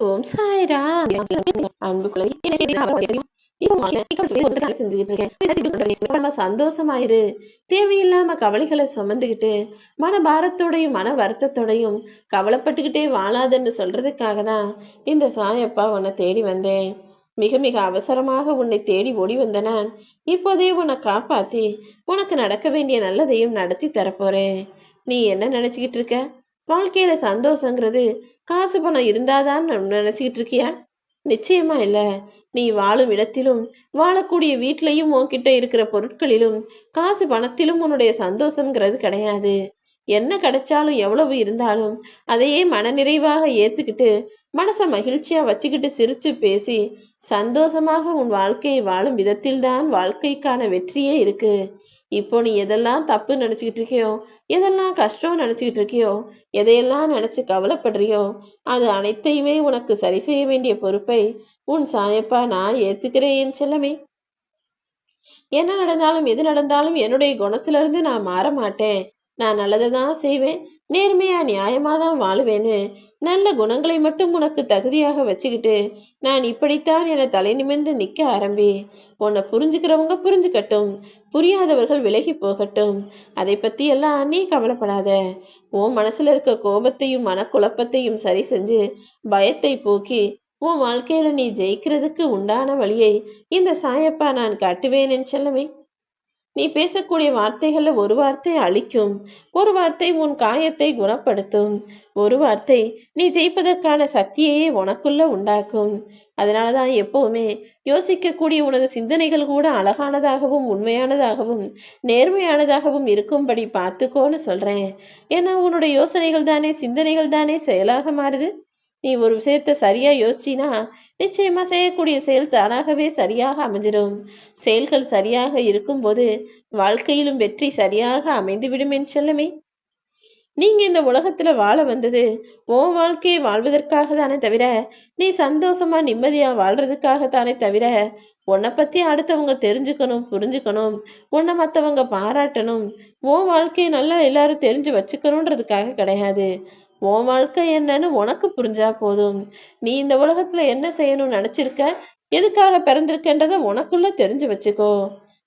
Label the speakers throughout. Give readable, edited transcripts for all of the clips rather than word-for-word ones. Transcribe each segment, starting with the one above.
Speaker 1: ஓம் சாய்ராம். அன்பு செஞ்சுக்கிட்டு சந்தோஷமாயிரு. தேவையில்லாம கவலைகளை சுமந்துகிட்டு மன பாரத்தோடையும் மன வருத்தத்தோடையும் கவலைப்பட்டுக்கிட்டே வாழாதுன்னு சொல்றதுக்காக தான் இந்த சாயப்பா உன்னை தேடி வந்தேன். மிக மிக அவசரமாக உன்னை தேடி ஓடி வந்த நான் இப்போதே உன்னை காப்பாத்தி உனக்கு நடக்க வேண்டிய நல்லதையும் நடத்தி தரப்போறேன். நீ என்ன நினைச்சுக்கிட்டு இருக்க? வாழ்க்கையில சந்தோஷங்கிறது காசு பணம் இருந்தாதான் நினைச்சுக்கிட்டு இருக்கியா? நிச்சயமா இல்ல. நீ வாழும் இடத்திலும் வாழக்கூடிய வீட்லயும் உன்கிட்ட இருக்கிற பொருட்களிலும் காசு பணத்திலும் உன்னுடைய சந்தோஷம்ங்கிறது கிடையாது. என்ன கிடைச்சாலும் எவ்வளவு இருந்தாலும் அதையே மனநிறைவாக ஏத்துக்கிட்டு மனச மகிழ்ச்சியா வச்சுக்கிட்டு சிரிச்சு பேசி சந்தோஷமாக உன் வாழ்க்கையை வாழும் விதத்தில்தான் வாழ்க்கைக்கான வெற்றியே இருக்கு. இப்போ நீ எதெல்லாம் தப்பு நினைச்சுக்கிட்டு இருக்கியோ, எதெல்லாம் கஷ்டம் நினைச்சுக்கிட்டு இருக்கியோ, எதையெல்லாம் நினைச்சு கவலைப்படுறியோ அது அனைத்தையுமே உனக்கு சரி செய்ய வேண்டிய பொறுப்பை உன் சாயப்பா நான் ஏத்துக்கிறேன் என் செல்லமே. என்ன நடந்தாலும் எது நடந்தாலும் என்னுடைய குணத்துல இருந்து நான் மாற மாட்டேன். நான் நல்லதை தான் செய்வேன், நேர்மையா நியாயமா தான் வாழுவேன்னு நல்ல குணங்களை மட்டும் உனக்கு தகுதியாக வச்சுக்கிட்டு நான் இப்படித்தான் என தலை நிமிர்ந்து நிக்க ஆரம்பி. உன்னை புரிஞ்சுக்கிறவங்க புரிஞ்சுக்கட்டும், புரியாதவர்கள் விலகி போகட்டும். அதை பத்தி எல்லாம் நீ கவலைப்படாத. உன் மனசுல இருக்க கோபத்தையும் மனக்குழப்பத்தையும் சரி செஞ்சு பயத்தை போக்கி உன் வாழ்க்கையில நீ ஜெயிக்கிறதுக்கு உண்டான வழியை இந்த சாயப்பா நான் காட்டுவேன் என் செல்லமே. நீ பேசக்கூடிய வார்த்தைகள்ல ஒரு வார்த்தை அழிக்கும், ஒரு வார்த்தை உன் காயத்தை குணப்படுத்தும், ஒரு வார்த்தை நீ ஜெயிப்பதற்கான சக்தியையே உனக்குள்ள உண்டாக்கும். அதனாலதான் எப்பவுமே யோசிக்கக்கூடிய உனது சிந்தனைகள் கூட அழகானதாகவும் உண்மையானதாகவும் நேர்மையானதாகவும் இருக்கும்படி பார்த்துக்கோன்னு சொல்றேன். ஏன்னா உன்னுடைய யோசனைகள் தானே சிந்தனைகள் தானே செயலாக மாறுது. நீ ஒரு விஷயத்த சரியா யோசிச்சினா நிச்சயமா செய்யக்கூடிய செயல் தானாகவே சரியாக அமைஞ்சிடும். செயல்கள் சரியாக இருக்கும்போது வாழ்க்கையிலும் வெற்றி சரியாக அமைந்துவிடும் என் செல்லமே. நீங்க இந்த உலகத்துல வாழ வந்தது உன் வாழ்க்கையை வாழ்வதற்காக தானே தவிர நீ சந்தோஷமா நிம்மதியா வாழ்றதுக்காக தானே தவிர உன்னை பத்தி அடுத்தவங்க தெரிஞ்சுக்கணும் புரிஞ்சுக்கணும், உன்னை மத்தவங்க பாராட்டணும், உன் வாழ்க்கையை நல்லா எல்லாரும் தெரிஞ்சு வச்சுக்கணுன்றதுக்காக கிடையாது. உன் வாழ்க்கை என்னன்னு உனக்கு புரிஞ்சா போதும். நீ இந்த உலகத்துல என்ன செய்யணும்னு நினைச்சிருக்க, எதுக்காக பிறந்திருக்கன்றத உனக்குள்ள தெரிஞ்சு வச்சுக்கோ.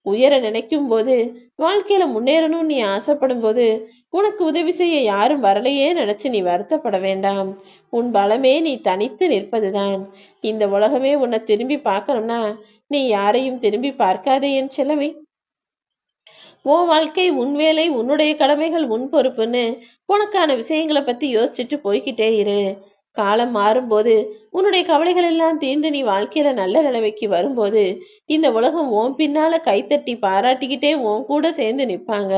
Speaker 1: உயர நினைக்கும் போது வாழ்க்கையில முன்னேறணும்னு நீ ஆசைப்படும் போது உனக்கு உதவி செய்ய யாரும் வரலையே நினைச்சு நீ வருத்தப்பட வேண்டாம். உன் பலமே நீ தனித்து நிற்பதுதான். இந்த உலகமே உன்னை திரும்பி பார்க்கணும்னா நீ யாரையும் திரும்பி பார்க்காதே என் செல்லமே. உன் வாழ்க்கை உன் வேலை உன்னுடைய கடமைகள் உன் பொறுப்புன்னு உனக்கான விஷயங்களை பத்தி யோசிச்சுட்டு போய்கிட்டே இரு. காலம் மாறும்போது உன்னுடைய கவலைகள் எல்லாம் தீர்ந்து நீ வாழ்க்கையில நல்ல நிலைமைக்கு வரும்போது இந்த உலகம் உன் பின்னால கைத்தட்டி பாராட்டிக்கிட்டே உன் கூட சேர்ந்து நிற்பாங்க.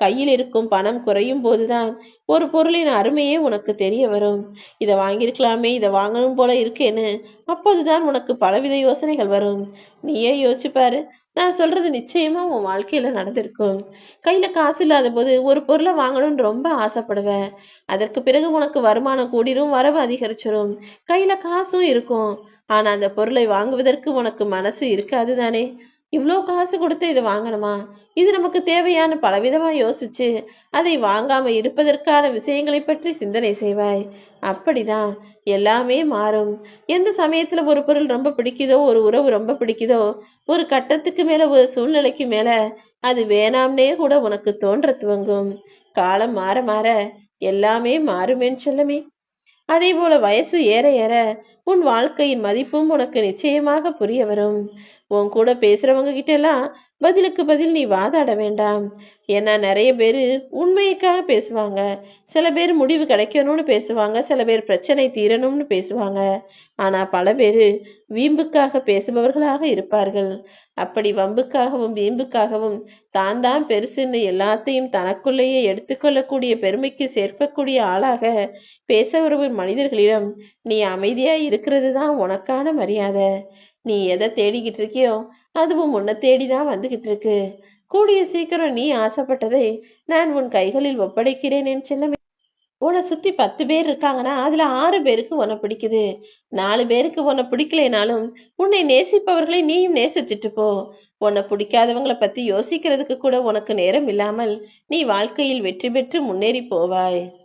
Speaker 1: கையில் இருக்கும் பணம் குறையும் போதுதான் ஒரு பொருளின் அருமையே உனக்கு தெரிய வரும். இதை வாங்கியிருக்கலாமே, இதை வாங்கணும் போல இருக்கேன்னு அப்போதுதான் உனக்கு பலவித யோசனைகள் வரும். நீயே யோசிச்சு பாரு. நான் சொல்றது நிச்சயமா உன் வாழ்க்கையில நடந்திருக்கும். கையில காசு இல்லாத போது ஒரு பொருளை வாங்கணும்னு ரொம்ப ஆசைப்படுவேன். அதற்கு பிறகு உனக்கு வருமானம் கூடிரும், வரவு அதிகரிச்சிரும், கையில காசும் இருக்கும். ஆனா அந்த பொருளை வாங்குவதற்கு உனக்கு மனசு இருக்காது தானே. இவ்வளோ காசு கொடுத்து இது வாங்கணுமா, இது நமக்கு தேவையான பலவிதமா யோசிச்சு அதை வாங்காம இருப்பதற்கான விஷயங்களை பற்றி சிந்தனை செய்வாய். அப்படிதான் எல்லாமே மாறும். எந்த சமயத்துல ஒரு பொருள் ரொம்ப பிடிக்குதோ, ஒரு உறவு ரொம்ப பிடிக்குதோ, ஒரு கட்டத்துக்கு மேல ஒரு சூழ்நிலைக்கு மேல அது வேணாம்னே கூட உனக்கு தோன்ற துவங்கும். காலம் மாற மாற எல்லாமே மாறுமேன்னு செல்லமே. அதே போல வயசு ஏற ஏற உன் வாழ்க்கையின் மதிப்பும் உனக்கு நிச்சயமாக புரிய வரும். உன் கூட பேசுறவங்க கிட்ட எல்லாம் பதிலுக்கு பதில் நீ வாதாட வேண்டாம். ஏன்னா நிறைய பேரு உண்மைக்காக பேசுவாங்க, சில பேர் முடிவு கிடைக்கணும்னு பேசுவாங்க, சில பேர் பிரச்சனை தீரணும்னு பேசுவாங்க. ஆனா பல பேரு வீம்புக்காக பேசுபவர்களாக இருப்பார்கள். அப்படி வம்புக்காகவும் வீம்புக்காகவும் தான் தான் பெருசுன்னு எல்லாத்தையும் தனக்குள்ளேயே எடுத்துக்கொள்ளக்கூடிய பெருமைக்கு சேர்க்கக்கூடிய ஆளாக பேச விரும்பும் மனிதர்களிடம் நீ அமைதியா இருக்கிறது தான் உனக்கான மரியாதை. நீ எதை தேடிக்கிட்டு இருக்கியோ அதுவும் உன்னை தேடிதான் வந்துகிட்டு இருக்கு. கூடிய சீக்கிரம் நீ ஆசைப்பட்டதை நான் உன் கைகளில் ஒப்படைக்கிறேன் என் செல்லமே. உன்னை சுத்தி 10 பேர் இருக்காங்கன்னா அதுல 6 பேருக்கு உன்னை பிடிக்குது, 4 பேருக்கு உன்னை பிடிக்கலைனாலும் உன்னை நேசிப்பவர்களை நீயும் நேசிச்சுட்டு போ. உன்னை பிடிக்காதவங்களை பத்தி யோசிக்கிறதுக்கு கூட உனக்கு நேரம் இல்லாமல் நீ வாழ்க்கையில் வெற்றி பெற்று முன்னேறி போவாய்.